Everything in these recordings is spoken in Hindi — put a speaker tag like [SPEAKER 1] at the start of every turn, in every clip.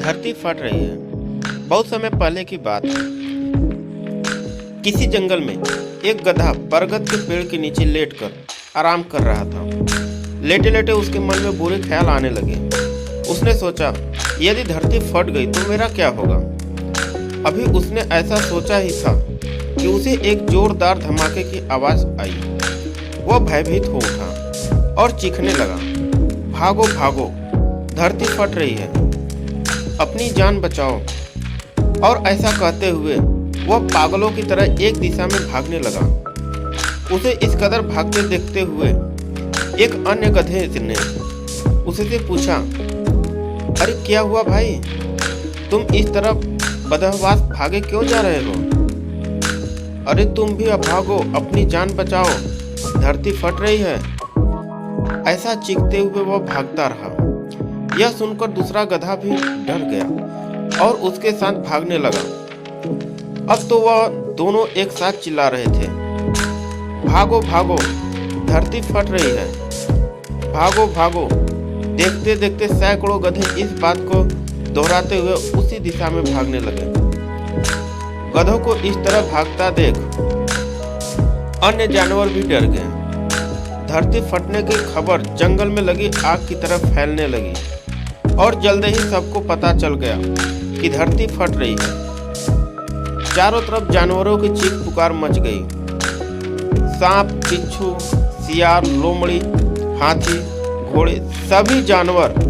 [SPEAKER 1] धरती फट रही है। बहुत समय पहले की बात है। किसी जंगल में एक गधा बरगद के पेड़ के नीचे लेटकर आराम कर रहा था। लेटे लेटे उसके मन में बुरे ख्याल आने लगे। उसने सोचा, यदि धरती फट गई तो मेरा क्या होगा। अभी उसने ऐसा सोचा ही था कि उसे एक जोरदार धमाके की आवाज आई। वह भयभीत हो उठा और चीखने लगा, भागो भागो, धरती फट रही है, अपनी जान बचाओ। और ऐसा कहते हुए वह पागलों की तरह एक दिशा में भागने लगा। उसे इस कदर भागते देखते हुए एक अन्य गधे ने उससे पूछा, अरे क्या हुआ भाई, तुम इस तरफ बदहवास भागे क्यों जा रहे हो? अरे तुम भी अब भागो, अपनी जान बचाओ, धरती फट रही है। ऐसा चीखते हुए वह भागता रहा। यह सुनकर दूसरा गधा भी डर गया और उसके साथ भागने लगा। अब तो वह दोनों एक साथ चिल्ला रहे थे, भागो भागो, धरती फट रही है, भागो भागो। देखते देखते सैकड़ों गधे इस बात को दोहराते हुए उसी दिशा में भागने लगे। गधों को इस तरह भागता देख अन्य जानवर भी डर गए। धरती फटने की खबर जंगल में लगी आग की तरह फैलने लगी और जल्द ही सबको पता चल गया कि धरती फट रही है। चारों तरफ जानवरों की चीख पुकार मच गई। सांप, बिच्छू, सियार, लोमड़ी, हाथी, घोड़े, सभी जानवर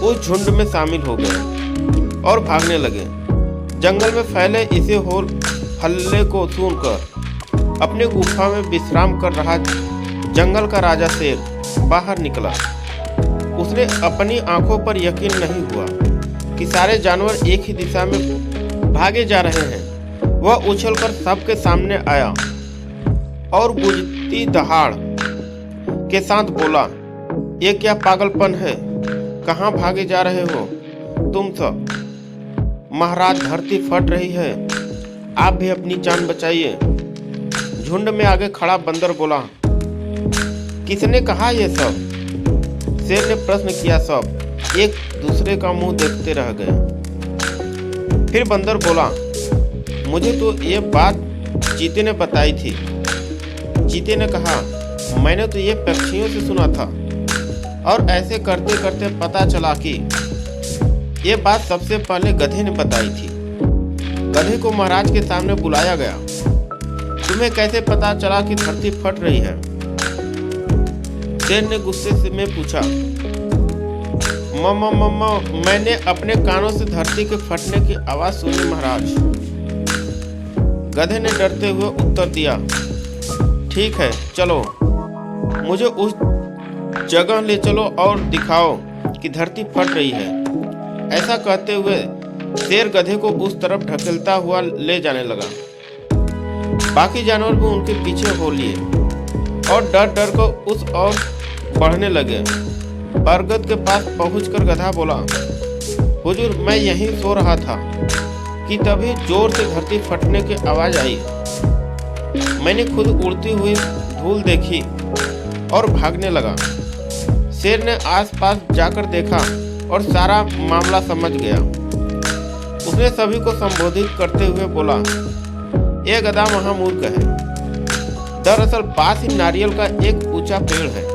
[SPEAKER 1] उस झुंड में शामिल हो गए और भागने लगे। जंगल में फैले इसे हल्ले को सुनकर अपने गुफा में विश्राम कर रहा जंगल का राजा शेर बाहर निकला। उसने अपनी आंखों पर यकीन नहीं हुआ कि सारे जानवर एक ही दिशा में भागे जा रहे हैं। वह उछलकर सबके सामने आया और गूंजती दहाड़ के साथ बोला, ये क्या पागलपन है, कहाँ भागे जा रहे हो तुम सब? महाराज, धरती फट रही है, आप भी अपनी जान बचाइए। झुंड में आगे खड़ा बंदर बोला, किसने कहा ये सब? शेर ने प्रश्न किया। सब एक दूसरे का मुंह देखते रह गए। फिर बंदर बोला, मुझे तो ये बात चीते ने बताई थी। चीते ने कहा, मैंने तो ये पक्षियों से सुना था और ऐसे करते करते पता चला कि ये बात सबसे पहले गधे ने बताई थी। गधे को महाराज के सामने बुलाया गया। तुम्हें कैसे पता चला कि धरती फट रही है? शेर ने गुस्से से में पूछा। मम्मा, मैंने अपने कानों से धरती के फटने की आवाज सुनी महाराज। गधे ने डरते हुए उत्तर दिया, ठीक है, चलो मुझे उस जगह ले चलो और दिखाओ कि धरती फट रही है। ऐसा कहते हुए शेर गधे को उस तरफ ढकेलता हुआ ले जाने लगा। बाकी जानवर भी उनके पीछे हो लिए और डर डर को उस ओर बढ़ने लगे। बरगद के पास पहुंचकर गधा बोला, हुजूर, मैं यहीं सो रहा था कि तभी जोर से धरती फटने की आवाज आई। मैंने खुद उड़ती हुई धूल देखी और भागने लगा। शेर ने आसपास जाकर देखा और सारा मामला समझ गया। उसने सभी को संबोधित करते हुए बोला, ये गधा महामूर्ख है। दरअसल पास ही नारियल का एक ऊंचा पेड़ है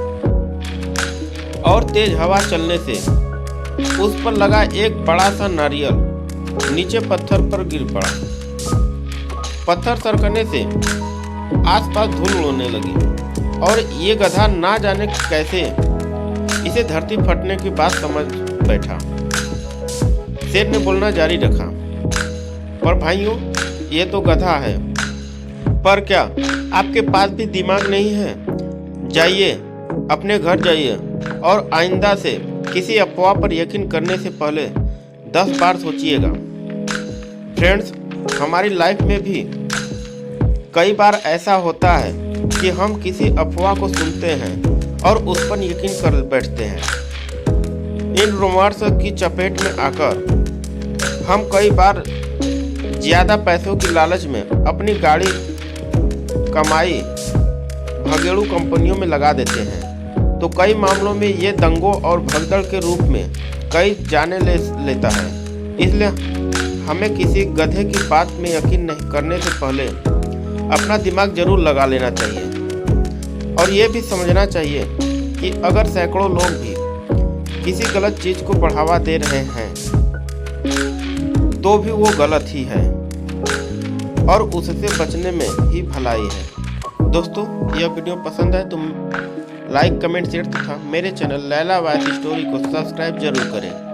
[SPEAKER 1] और तेज हवा चलने से उस पर लगा एक बड़ा सा नारियल नीचे पत्थर पर गिर पड़ा। पत्थर सरकने से आसपास धूल उड़ने लगी और ये गधा ना जाने कैसे इसे धरती फटने की बात समझ बैठा। शेर ने बोलना जारी रखा, पर भाइयों, ये तो गधा है, पर क्या आपके पास भी दिमाग नहीं है? जाइए, अपने घर जाइए और आइंदा से किसी अफवाह पर यकीन करने से पहले 10 बार सोचिएगा। फ्रेंड्स, हमारी लाइफ में भी कई बार ऐसा होता है कि हम किसी अफवाह को सुनते हैं और उस पर यकीन कर बैठते हैं। इन रूमर्स की चपेट में आकर हम कई बार ज़्यादा पैसों की लालच में अपनी गाड़ी कमाई भगेड़ू कंपनियों में लगा देते हैं, तो कई मामलों में ये दंगों और भगदड़ के रूप में कई जाने लेता है। इसलिए हमें किसी गधे की बात में यकीन नहीं करने से पहले अपना दिमाग जरूर लगा लेना चाहिए और ये भी समझना चाहिए कि अगर सैकड़ों लोग भी किसी गलत चीज को बढ़ावा दे रहे हैं तो भी वो गलत ही है और उससे बचने में ही भलाई है। दोस्तों, यह वीडियो पसंद है तो लाइक, कमेंट, शेयर तथा मेरे चैनल लैला वाइफ स्टोरी को सब्सक्राइब जरूर करें।